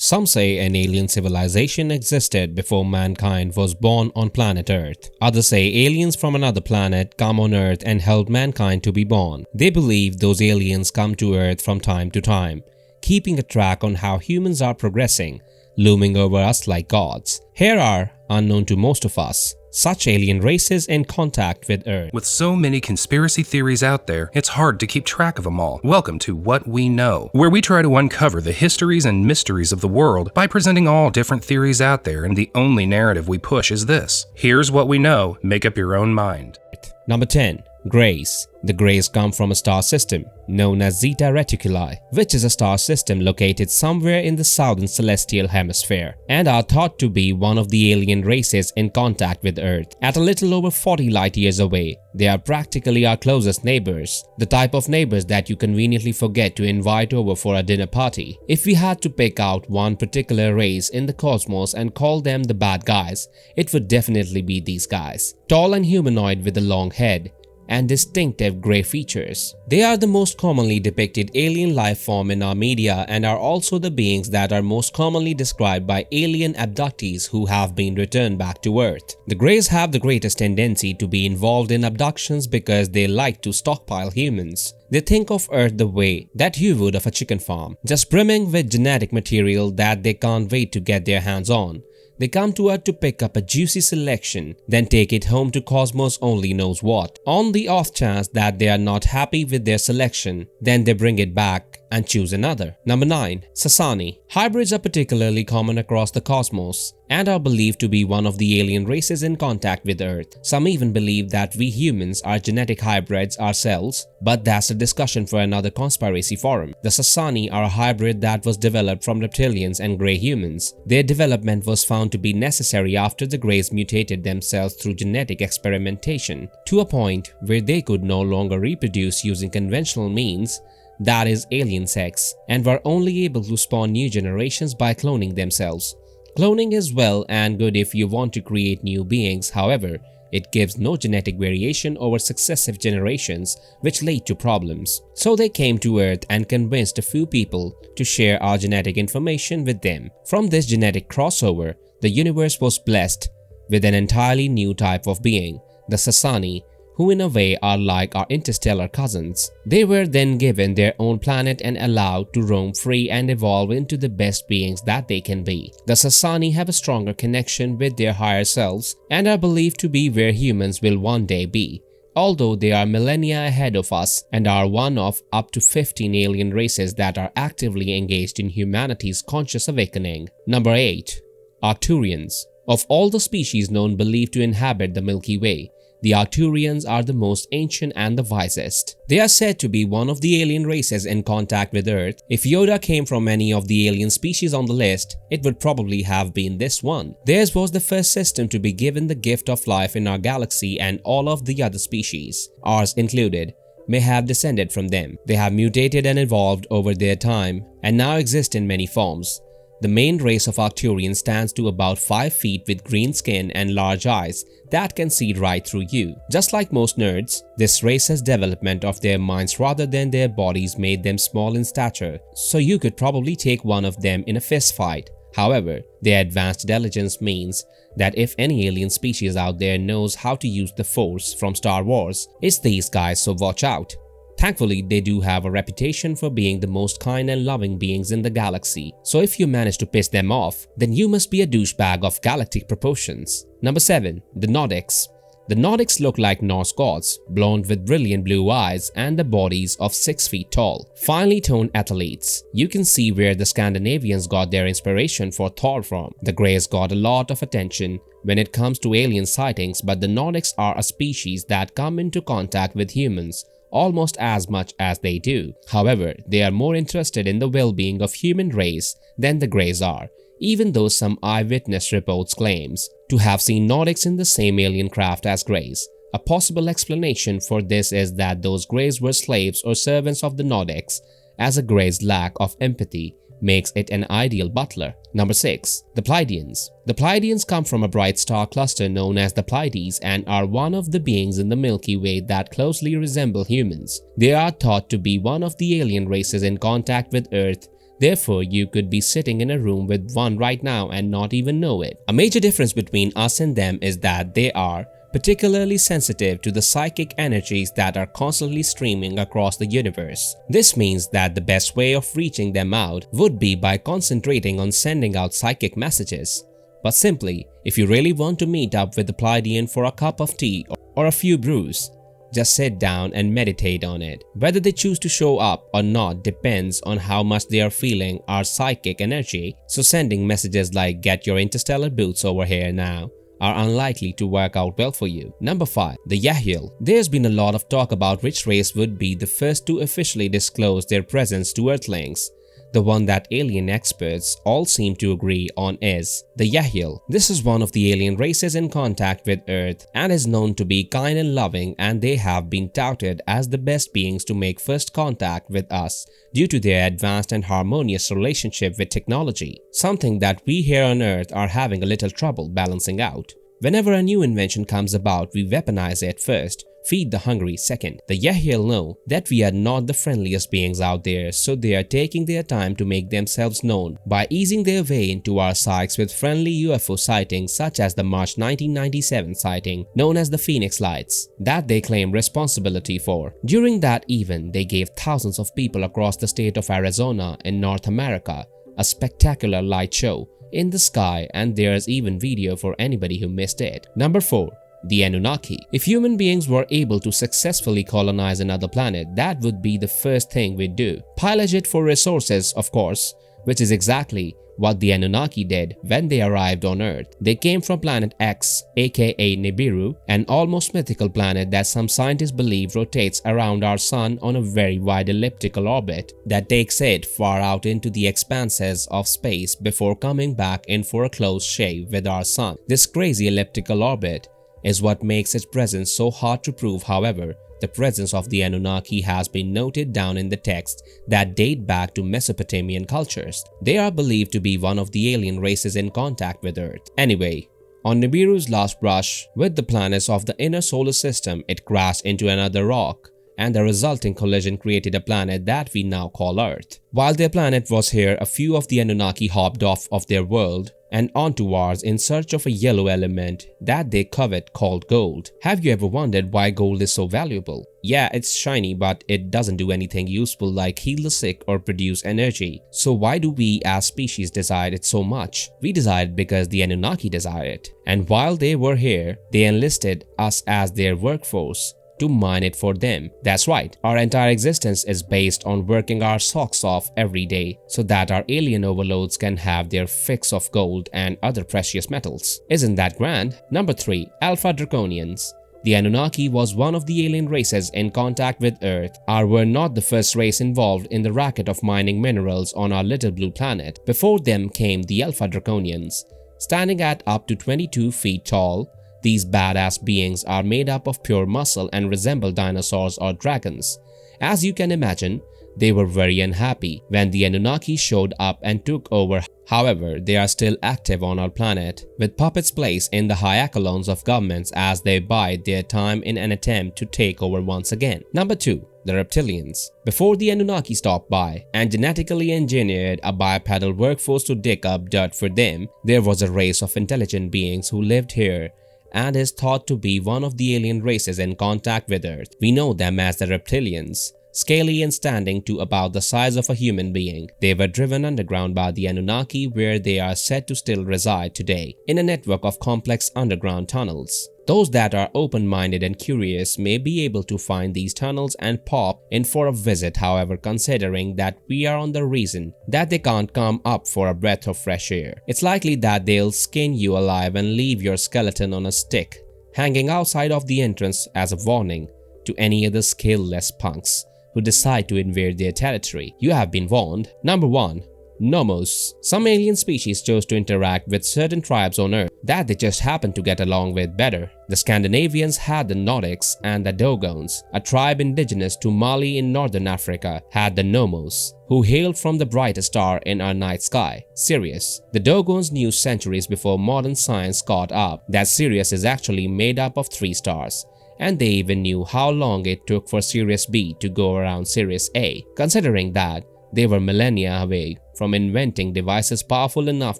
Some say an alien civilization existed before mankind was born on planet Earth. Others say aliens from another planet come on Earth and help mankind to be born. They believe those aliens come to Earth from time to time, keeping a track on how humans are progressing, looming over us like gods. Here are, unknown to most of us, such alien races in contact with Earth. With so many conspiracy theories out there, it's hard to keep track of them all. Welcome to What We Know, where we try to uncover the histories and mysteries of the world by presenting all different theories out there, and the only narrative we push is this. Here's what we know, make up your own mind. Number 10. Greys. The Greys come from a star system known as Zeta Reticuli, which is a star system located somewhere in the southern celestial hemisphere and are thought to be one of the alien races in contact with Earth. At a little over 40 light years away, they are practically our closest neighbors, the type of neighbors that you conveniently forget to invite over for a dinner party. If we had to pick out one particular race in the cosmos and call them the bad guys, it would definitely be these guys. Tall and humanoid with a long head and distinctive grey features. They are the most commonly depicted alien life form in our media and are also the beings that are most commonly described by alien abductees who have been returned back to Earth. The Greys have the greatest tendency to be involved in abductions because they like to stockpile humans. They think of Earth the way that you would of a chicken farm, just brimming with genetic material that they can't wait to get their hands on. They come to Earth to pick up a juicy selection, then take it home to Cosmos only knows what. On the off chance that they are not happy with their selection, then they bring it back and choose another. Number 9. Sasani. Hybrids are particularly common across the cosmos and are believed to be one of the alien races in contact with Earth. Some even believe that we humans are genetic hybrids ourselves, but that's a discussion for another conspiracy forum. The Sasani are a hybrid that was developed from reptilians and grey humans. Their development was found to be necessary after the Greys mutated themselves through genetic experimentation to a point where they could no longer reproduce using conventional means, that is alien sex, and were only able to spawn new generations by cloning themselves. Cloning is well and good if you want to create new beings, however, it gives no genetic variation over successive generations, which lead to problems. So they came to Earth and convinced a few people to share our genetic information with them. From this genetic crossover, the universe was blessed with an entirely new type of being, the Sasani, who in a way are like our interstellar cousins. They were then given their own planet and allowed to roam free and evolve into the best beings that they can be. The Sasani have a stronger connection with their higher selves and are believed to be where humans will one day be, although they are millennia ahead of us and are one of up to 15 alien races that are actively engaged in humanity's conscious awakening. Number 8. Arcturians. Of all the species known believed to inhabit the Milky Way, the Arcturians are the most ancient and the wisest. They are said to be one of the alien races in contact with Earth. If Yoda came from any of the alien species on the list, it would probably have been this one. Theirs was the first system to be given the gift of life in our galaxy, and all of the other species, ours included, may have descended from them. They have mutated and evolved over their time and now exist in many forms. The main race of Arcturians stands to about 5 feet with green skin and large eyes that can see right through you. Just like most nerds, this race's development of their minds rather than their bodies made them small in stature, so you could probably take one of them in a fist fight. However, their advanced intelligence means that if any alien species out there knows how to use the Force from Star Wars, it's these guys, so watch out. Thankfully, they do have a reputation for being the most kind and loving beings in the galaxy, so if you manage to piss them off, then you must be a douchebag of galactic proportions. Number 7. The Nordics. The Nordics look like Norse gods, blonde with brilliant blue eyes and the bodies of 6 feet tall, finely toned athletes. You can see where the Scandinavians got their inspiration for Thor from. The Greys got a lot of attention when it comes to alien sightings, but the Nordics are a species that come into contact with humans almost as much as they do. However, they are more interested in the well-being of human race than the Greys are, even though some eyewitness reports claims to have seen Nordics in the same alien craft as Greys. A possible explanation for this is that those Greys were slaves or servants of the Nordics, as a Grey's lack of empathy makes it an ideal butler. Number 6. The Pleiadians. The Pleiadians come from a bright star cluster known as the Pleiades and are one of the beings in the Milky Way that closely resemble humans. They are thought to be one of the alien races in contact with Earth. Therefore, you could be sitting in a room with one right now and not even know it. A major difference between us and them is that they are particularly sensitive to the psychic energies that are constantly streaming across the universe. This means that the best way of reaching them out would be by concentrating on sending out psychic messages. But simply, if you really want to meet up with the Pleiadian for a cup of tea or a few brews, just sit down and meditate on it. Whether they choose to show up or not depends on how much they are feeling our psychic energy, so sending messages like "get your interstellar boots over here now" are unlikely to work out well for you. Number 5. The Yahil. There's been a lot of talk about which race would be the first to officially disclose their presence to Earthlings. The one that alien experts all seem to agree on is the Yahil. This is one of the alien races in contact with Earth and is known to be kind and loving, and they have been touted as the best beings to make first contact with us due to their advanced and harmonious relationship with technology, something that we here on Earth are having a little trouble balancing out. Whenever a new invention comes about, we weaponize it first, feed the hungry second. The Yahil know that we are not the friendliest beings out there, so they are taking their time to make themselves known by easing their way into our psyches with friendly UFO sightings such as the March 1997 sighting known as the Phoenix Lights that they claim responsibility for. During that event, they gave thousands of people across the state of Arizona in North America a spectacular light show in the sky, and there's even video for anybody who missed it. Number 4. The Anunnaki. If human beings were able to successfully colonize another planet, that would be the first thing we'd do. Pillage it for resources, of course, which is exactly what the Anunnaki did when they arrived on Earth. They came from planet X, aka Nibiru, an almost mythical planet that some scientists believe rotates around our sun on a very wide elliptical orbit that takes it far out into the expanses of space before coming back in for a close shave with our sun. This crazy elliptical orbit is what makes its presence so hard to prove. However, the presence of the Anunnaki has been noted down in the texts that date back to Mesopotamian cultures. They are believed to be one of the alien races in contact with Earth. Anyway, on Nibiru's last brush with the planets of the inner solar system, it crashed into another rock, and the resulting collision created a planet that we now call Earth. While their planet was here, a few of the Anunnaki hopped off of their world and onto ours in search of a yellow element that they covet called gold. Have you ever wondered why gold is so valuable? Yeah, it's shiny, but it doesn't do anything useful like heal the sick or produce energy. So why do we as species desire it so much? We desire it because the Anunnaki desire it. And while they were here, they enlisted us as their workforce to mine it for them. That's right, our entire existence is based on working our socks off every day so that our alien overlords can have their fix of gold and other precious metals. Isn't that grand? Number 3. Alpha Draconians. The Anunnaki was one of the alien races in contact with Earth. Our were not the first race involved in the racket of mining minerals on our little blue planet. Before them came the Alpha Draconians. Standing at up to 22 feet tall, these badass beings are made up of pure muscle and resemble dinosaurs or dragons. As you can imagine, they were very unhappy when the Anunnaki showed up and took over. However, they are still active on our planet, with puppets placed in the high echelons of governments as they bide their time in an attempt to take over once again. Number 2. The Reptilians. Before the Anunnaki stopped by and genetically engineered a bipedal workforce to dig up dirt for them, there was a race of intelligent beings who lived here and is thought to be one of the alien races in contact with Earth. We know them as the Reptilians. Scaly and standing to about the size of a human being, they were driven underground by the Anunnaki, where they are said to still reside today, in a network of complex underground tunnels. Those that are open-minded and curious may be able to find these tunnels and pop in for a visit. However, considering that we are on the reason that they can't come up for a breath of fresh air, it's likely that they'll skin you alive and leave your skeleton on a stick, hanging outside of the entrance as a warning to any other scaleless punks who decide to invade their territory. You have been warned. Number 1. Nomos. Some alien species chose to interact with certain tribes on Earth that they just happened to get along with better. The Scandinavians had the Nordics, and the Dogons, a tribe indigenous to Mali in northern Africa, had the Nomos, who hailed from the brightest star in our night sky, Sirius. The Dogons knew centuries before modern science caught up that Sirius is actually made up of 3 stars. And they even knew how long it took for Sirius B to go around Sirius A. Considering that they were millennia away from inventing devices powerful enough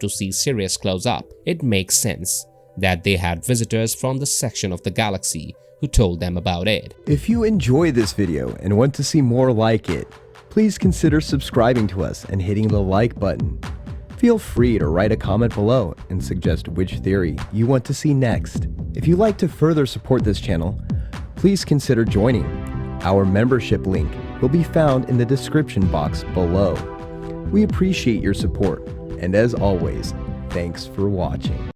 to see Sirius close up, it makes sense that they had visitors from this section of the galaxy who told them about it. If you enjoy this video and want to see more like it, please consider subscribing to us and hitting the like button. Feel free to write a comment below and suggest which theory you want to see next. If you'd like to further support this channel, please consider joining. Our membership link will be found in the description box below. We appreciate your support, and as always, thanks for watching.